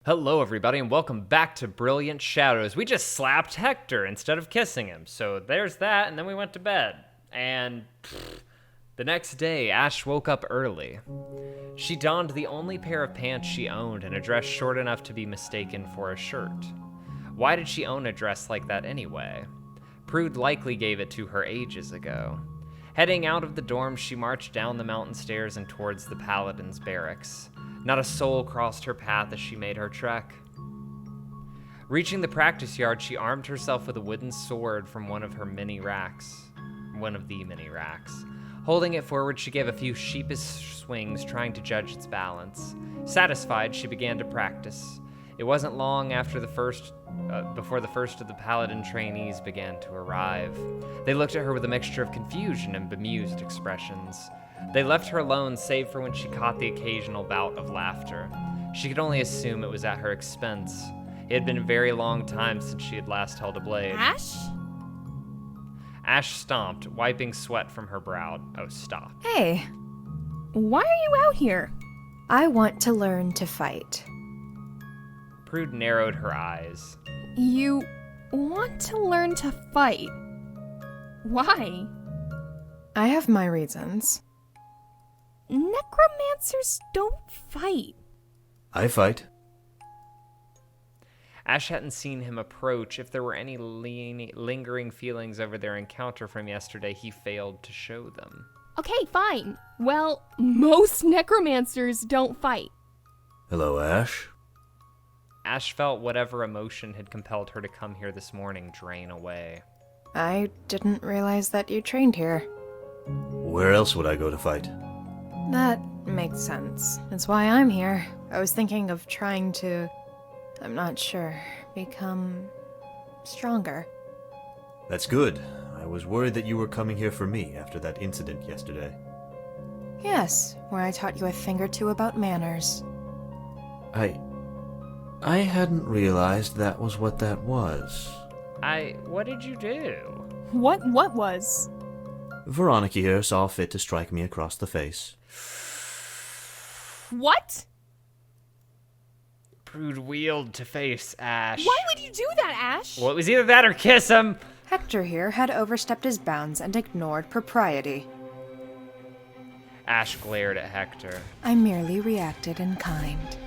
Hello everybody and welcome back to Brilliant Shadows. We just slapped Hektor instead of kissing him, so there's that, and then we went to bed. And the next day, Ash woke up early. She donned the only pair of pants she owned and a dress short enough to be mistaken for a shirt. Why did she own a dress like that anyway? Prude likely gave it to her ages ago. Heading out of the dorm, she marched down the mountain stairs and towards the Paladin's barracks. Not a soul crossed her path as she made her trek. Reaching the practice yard, she armed herself with a wooden sword from one of the many racks. Holding it forward, she gave a few sheepish swings, trying to judge its balance. Satisfied, she began to practice. It wasn't long after before the first of the Paladin trainees began to arrive. They looked at her with a mixture of confusion and bemused expressions. They left her alone, save for when she caught the occasional bout of laughter. She could only assume it was at her expense. It had been a very long time since she had last held a blade. Ash? Ash stomped, wiping sweat from her brow. Oh, stop. Hey, why are you out here? I want to learn to fight. Prude narrowed her eyes. You want to learn to fight? Why? I have my reasons. Necromancers don't fight. I fight. Ash hadn't seen him approach. If there were any lingering feelings over their encounter from yesterday, he failed to show them. Okay, fine. Well, most necromancers don't fight. Hello, Ash. Ash felt whatever emotion had compelled her to come here this morning drain away. I didn't realize that you trained here. Where else would I go to fight? That makes sense. That's why I'm here. I was thinking of trying to, I'm not sure, become stronger. That's good. I was worried that you were coming here for me after that incident yesterday. Yes, where I taught you a thing or two about manners. I hadn't realized that was what that was. What did you do? What was? Veronica here saw fit to strike me across the face. What? Prude wheeled to face Ash. Why would you do that, Ash? Well, it was either that or kiss him. Hektor here had overstepped his bounds and ignored propriety. Ash glared at Hektor. I merely reacted in kind.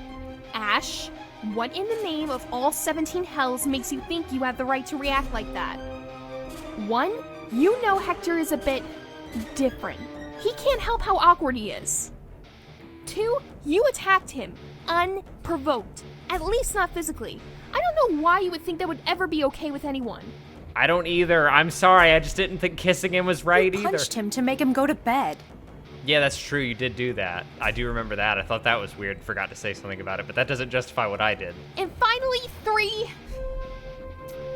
Ash, what in the name of all 17 hells makes you think you have the right to react like that? 1, you know Hektor is a bit different. He can't help how awkward he is. 2, you attacked him, unprovoked. At least not physically. I don't know why you would think that would ever be okay with anyone. I don't either. I'm sorry. I just didn't think kissing him was right You either. punched him to make him go to bed. Yeah, that's true. You did do that. I do remember that. I thought that was weird. Forgot to say something about it, but that doesn't justify what I did. And finally, 3,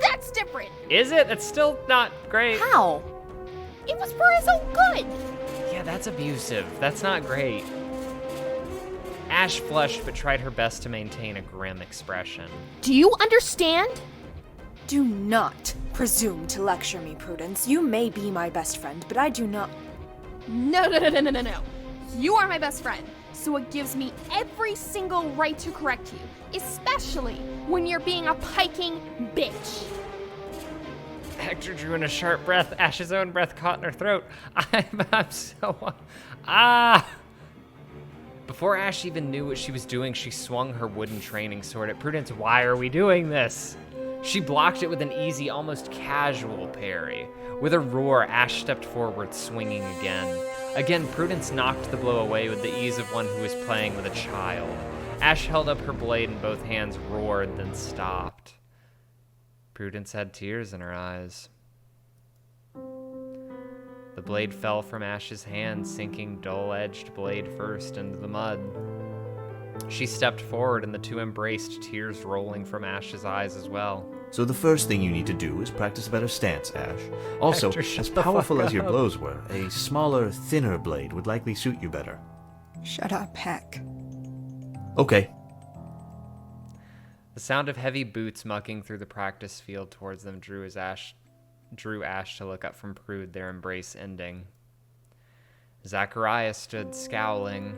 that's different. Is it? That's still not great. How? It was for his own good. Yeah, that's abusive. That's not great. Ash flushed but tried her best to maintain a grim expression. Do you understand? Do not presume to lecture me, Prudence. You may be my best friend, but I do not... No. You are my best friend, so it gives me every single right to correct you, especially when you're being a piking bitch. Hektor drew in a sharp breath. Ash's own breath caught in her throat. I'm so... Before Ash even knew what she was doing, she swung her wooden training sword at Prudence. Why are we doing this? She blocked it with an easy, almost casual parry. With a roar, Ash stepped forward, swinging again. Again, Prudence knocked the blow away with the ease of one who is playing with a child. Ash held up her blade in both hands, roared, then stopped. Prudence had tears in her eyes. The blade fell from Ash's hand, sinking dull-edged blade first into the mud. She stepped forward and the two embraced, tears rolling from Ash's eyes as well. So the first thing you need to do is practice a better stance, Ash. Also, Hektor, shut as the powerful fuck as your up. blows were, a smaller, thinner blade would likely suit you better. Shut up, Heck. Okay. The sound of heavy boots mucking through the practice field towards them drew Ash to look up from Prude, their embrace ending. Zachariah stood scowling.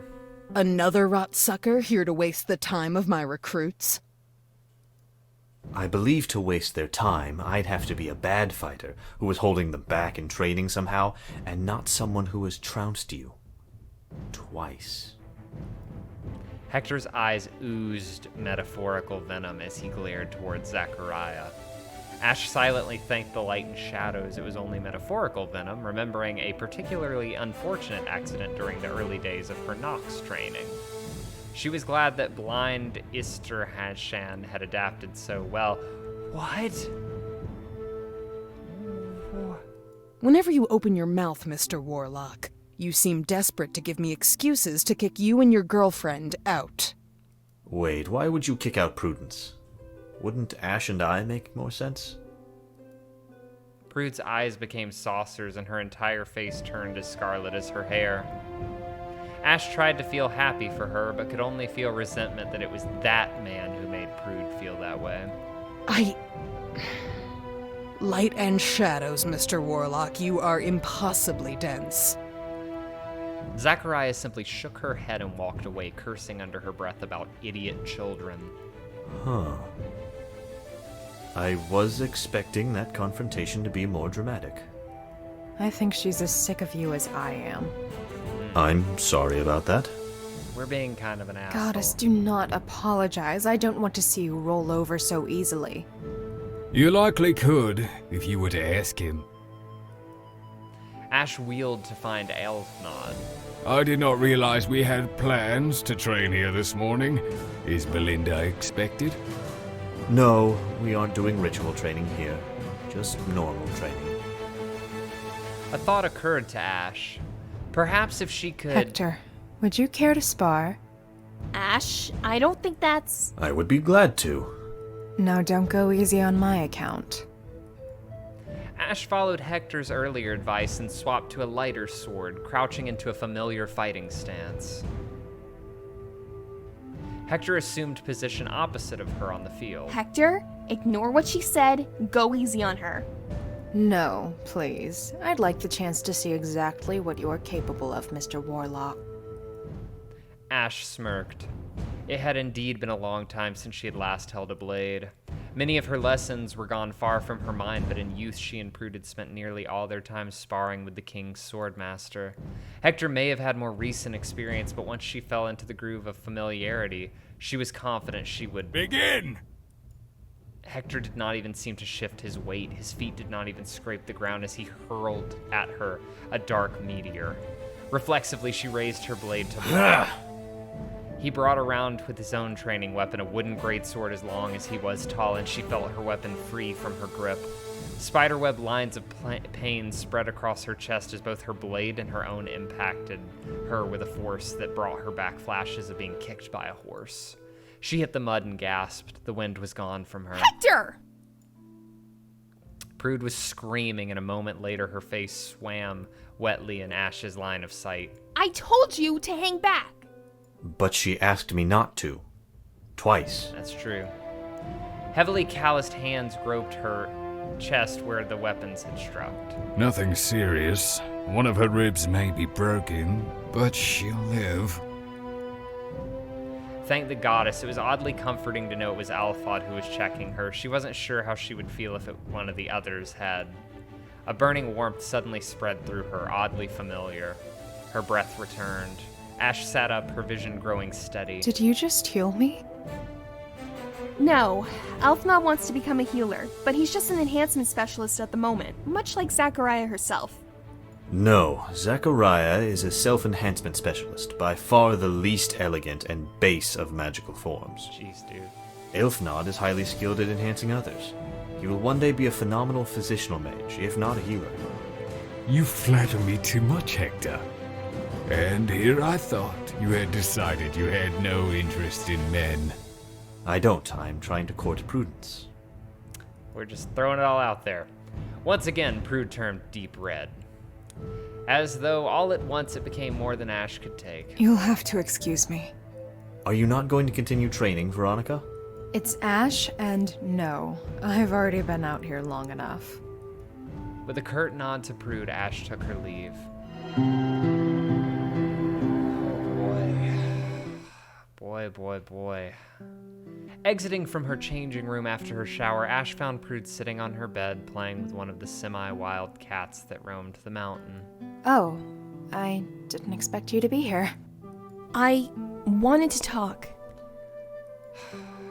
Another rot sucker here to waste the time of my recruits? I believe to waste their time, I'd have to be a bad fighter who was holding them back in training somehow, and not someone who has trounced you. Twice. Hektor's eyes oozed metaphorical venom as he glared towards Zachariah. Ash silently thanked the light and shadows it was only metaphorical venom, remembering a particularly unfortunate accident during the early days of her Nox training. She was glad that blind Ister-Hashan had adapted so well. What? Whenever you open your mouth, Mr. Warlock, you seem desperate to give me excuses to kick you and your girlfriend out. Wait, why would you kick out Prudence? Wouldn't Ash and I make more sense? Prude's eyes became saucers and her entire face turned as scarlet as her hair. Ash tried to feel happy for her, but could only feel resentment that it was that man who made Prude feel that way. Light and shadows, Mr. Warlock, you are impossibly dense. Zachariah simply shook her head and walked away, cursing under her breath about idiot children. Huh. I was expecting that confrontation to be more dramatic. I think she's as sick of you as I am. I'm sorry about that. We're being kind of an asshole. Goddess, do not apologize. I don't want to see you roll over so easily. You likely could, if you were to ask him. Ash wheeled to find Elfnod. I did not realize we had plans to train here this morning. Is Belinda expected? No, we aren't doing ritual training here. Just normal training. A thought occurred to Ash. Perhaps if she could... Hektor, would you care to spar? Ash, I don't think that's... I would be glad to. No, don't go easy on my account. Ash followed Hektor's earlier advice and swapped to a lighter sword, crouching into a familiar fighting stance. Hektor assumed position opposite of her on the field. Hektor, ignore what she said. Go easy on her. No, please. I'd like the chance to see exactly what you're capable of, Mr. Warlock. Ash smirked. It had indeed been a long time since she had last held a blade. Many of her lessons were gone far from her mind, but in youth she and Prude had spent nearly all their time sparring with the king's swordmaster. Hektor may have had more recent experience, but once she fell into the groove of familiarity, she was confident she would... Begin! Hektor did not even seem to shift his weight. His feet did not even scrape the ground as he hurled at her a dark meteor. Reflexively, she raised her blade to block. He brought around with his own training weapon, a wooden greatsword as long as he was tall, and she felt her weapon free from her grip. Spiderweb lines of pain spread across her chest as both her blade and her own impacted her with a force that brought her back flashes of being kicked by a horse. She hit the mud and gasped. The wind was gone from her. Hektor! Prude was screaming, and a moment later her face swam wetly in Ash's line of sight. I told you to hang back. But she asked me not to. Twice. That's true. Heavily calloused hands groped her chest where the weapons had struck. Nothing serious. One of her ribs may be broken, but she'll live. Thank the goddess, it was oddly comforting to know it was Alphod who was checking her. She wasn't sure how she would feel if one of the others had. A burning warmth suddenly spread through her, oddly familiar. Her breath returned. Ash sat up, her vision growing steady. Did you just heal me? No, Elfnod wants to become a healer, but he's just an enhancement specialist at the moment, much like Zachariah herself. No, Zachariah is a self-enhancement specialist, by far the least elegant and base of magical forms. Jeez, dude. Elfnod is highly skilled at enhancing others. He will one day be a phenomenal physicianal mage, if not a healer. You flatter me too much, Hektor. And here I thought you had decided you had no interest in men. I don't. I'm trying to court Prudence. We're just throwing it all out there. Once again, Prude turned deep red. As though all at once it became more than Ash could take. You'll have to excuse me. Are you not going to continue training, Veronica? It's Ash, and no. I've already been out here long enough. With a curt nod to Prude, Ash took her leave. Boy. Exiting from her changing room after her shower, Ash found Prude sitting on her bed playing with one of the semi-wild cats that roamed the mountain. Oh, I didn't expect you to be here. I wanted to talk.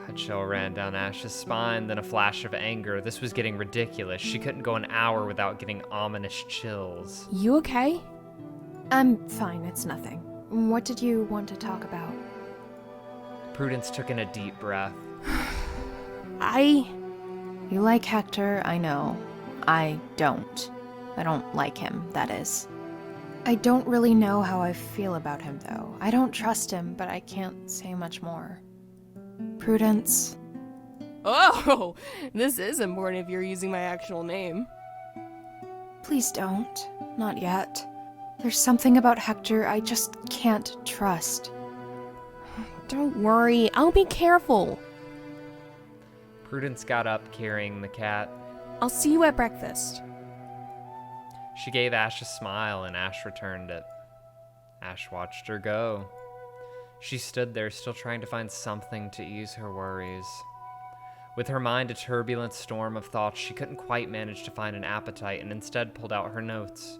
A chill ran down Ash's spine, then a flash of anger. This was getting ridiculous. She couldn't go an hour without getting ominous chills. You okay? I'm fine, it's nothing. What did you want to talk about? Prudence took in a deep breath. You like Hektor, I know. I don't. I don't like him, that is. I don't really know how I feel about him, though. I don't trust him, but I can't say much more. Prudence. Oh, this is important if you're using my actual name. Please don't. Not yet. There's something about Hektor I just can't trust. Don't worry, I'll be careful. Prudence got up, carrying the cat. I'll see you at breakfast. She gave Ash a smile, and Ash returned it. Ash watched her go. She stood there, still trying to find something to ease her worries. With her mind a turbulent storm of thoughts, she couldn't quite manage to find an appetite, and instead pulled out her notes.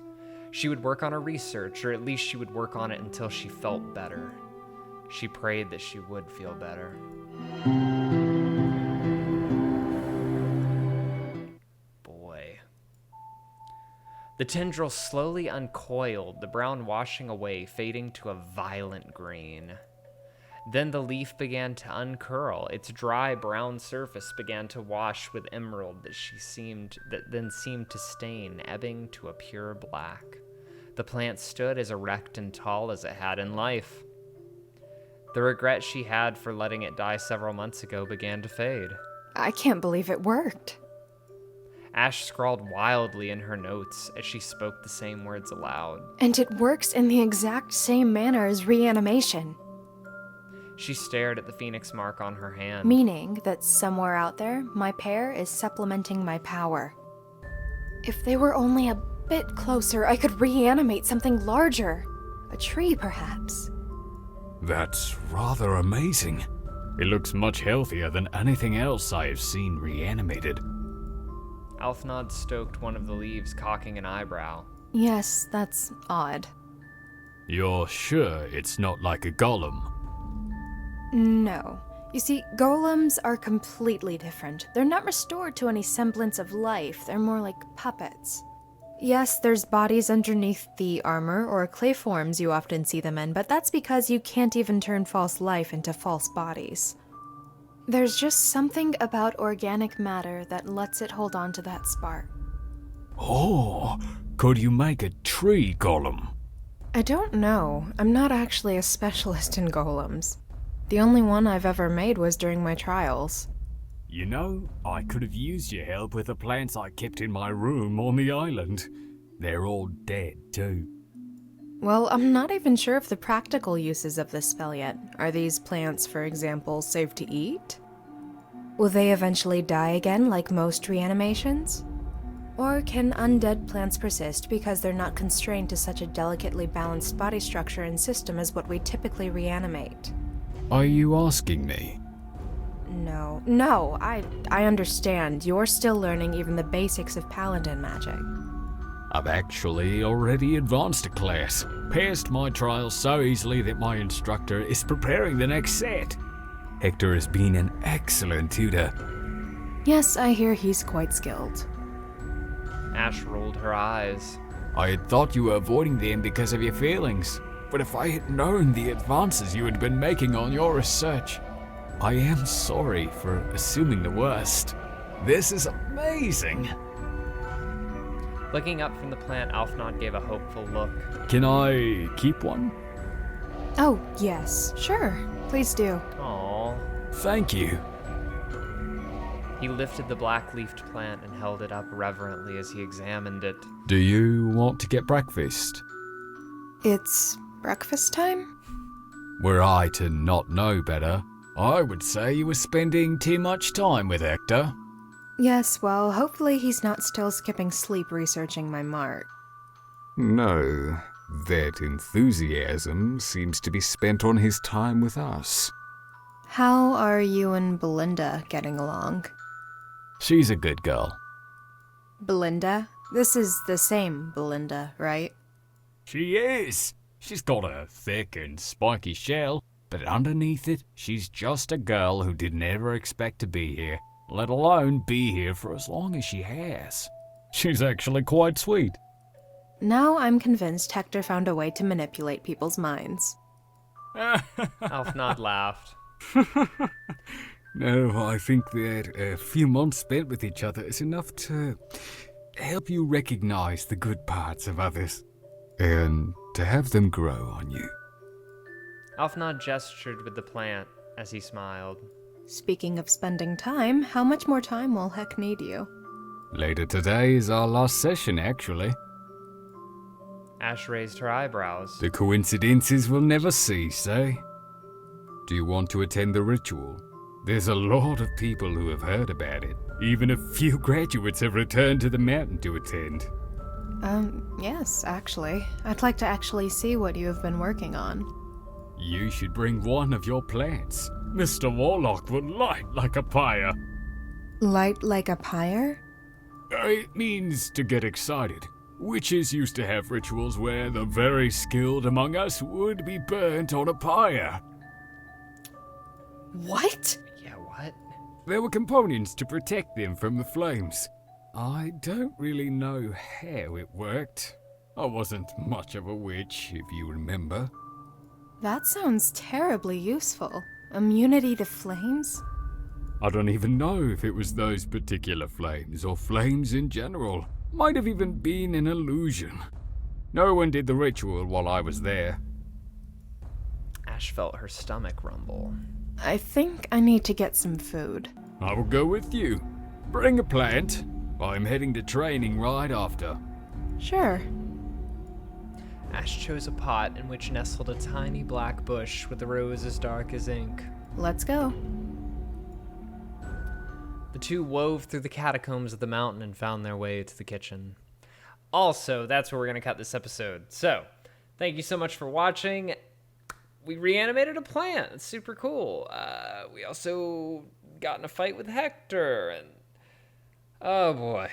She would work on her research, or at least she would work on it until she felt better. She prayed that she would feel better. Boy. The tendril slowly uncoiled, the brown washing away, fading to a violent green. Then the leaf began to uncurl. Its dry brown surface began to wash with emerald that then seemed to stain, ebbing to a pure black. The plant stood as erect and tall as it had in life. The regret she had for letting it die several months ago began to fade. I can't believe it worked. Ash scrawled wildly in her notes as she spoke the same words aloud. And it works in the exact same manner as reanimation. She stared at the phoenix mark on her hand. Meaning that somewhere out there, my pair is supplementing my power. If they were only a bit closer, I could reanimate something larger. A tree, perhaps. That's rather amazing. It looks much healthier than anything else I have seen reanimated. Alfnod stoked one of the leaves, cocking an eyebrow. Yes, that's odd. You're sure it's not like a golem? No. You see, golems are completely different. They're not restored to any semblance of life. They're more like puppets. Yes, there's bodies underneath the armor or clay forms you often see them in, but that's because you can't even turn false life into false bodies. There's just something about organic matter that lets it hold on to that spark. Oh, could you make a tree golem? I don't know. I'm not actually a specialist in golems. The only one I've ever made was during my trials. You know, I could have used your help with the plants I kept in my room on the island. They're all dead, too. Well, I'm not even sure of the practical uses of this spell yet. Are these plants, for example, safe to eat? Will they eventually die again, like most reanimations? Or can undead plants persist because they're not constrained to such a delicately balanced body structure and system as what we typically reanimate? Are you asking me? No, I understand. You're still learning even the basics of paladin magic. I've actually already advanced a class. Passed my trials so easily that my instructor is preparing the next set. Hektor has been an excellent tutor. Yes, I hear he's quite skilled. Ash rolled her eyes. I had thought you were avoiding them because of your feelings, but if I had known the advances you had been making on your research, I am sorry for assuming the worst. This is amazing. Looking up from the plant, Alfnod gave a hopeful look. Can I keep one? Oh, yes, sure. Please do. Aww. Thank you. He lifted the black-leafed plant and held it up reverently as he examined it. Do you want to get breakfast? It's breakfast time? Were I to not know better, I would say you were spending too much time with Hektor. Yes, well, hopefully he's not still skipping sleep researching my mark. No, that enthusiasm seems to be spent on his time with us. How are you and Belinda getting along? She's a good girl. Belinda? This is the same Belinda, right? She is. She's got a thick and spiky shell, but underneath it, she's just a girl who didn't ever expect to be here, let alone be here for as long as she has. She's actually quite sweet. Now I'm convinced Hektor found a way to manipulate people's minds. Alfnod laughed. No, I think that a few months spent with each other is enough to help you recognize the good parts of others, and to have them grow on you. Alfnod gestured with the plant as he smiled. Speaking of spending time, how much more time will Hek need you? Later today is our last session, actually. Ash raised her eyebrows. The coincidences will never cease, eh? Do you want to attend the ritual? There's a lot of people who have heard about it. Even a few graduates have returned to the mountain to attend. Yes, actually. I'd like to actually see what you have been working on. You should bring one of your plants. Mr. Warlock would light like a pyre. Light like a pyre? It means to get excited. Witches used to have rituals where the very skilled among us would be burnt on a pyre. What? Yeah, what? There were components to protect them from the flames. I don't really know how it worked. I wasn't much of a witch, if you remember. That sounds terribly useful. Immunity to flames? I don't even know if it was those particular flames, or flames in general. Might have even been an illusion. No one did the ritual while I was there. Ash felt her stomach rumble. I think I need to get some food. I will go with you. Bring a plant. I'm heading to training right after. Sure. Ash chose a pot in which nestled a tiny black bush with a rose as dark as ink. Let's go. The two wove through the catacombs of the mountain and found their way to the kitchen. Also, that's where we're going to cut this episode. So, thank you so much for watching. We reanimated a plant. It's super cool. We also got in a fight with Hektor, and oh boy,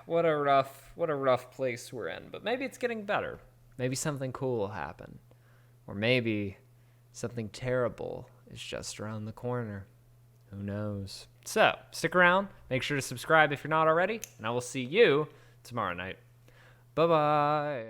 what a rough place we're in. But maybe it's getting better. Maybe something cool will happen, or maybe something terrible is just around the corner. Who knows? So, stick around. Make sure to subscribe if you're not already, and I will see you tomorrow night. Bye-bye.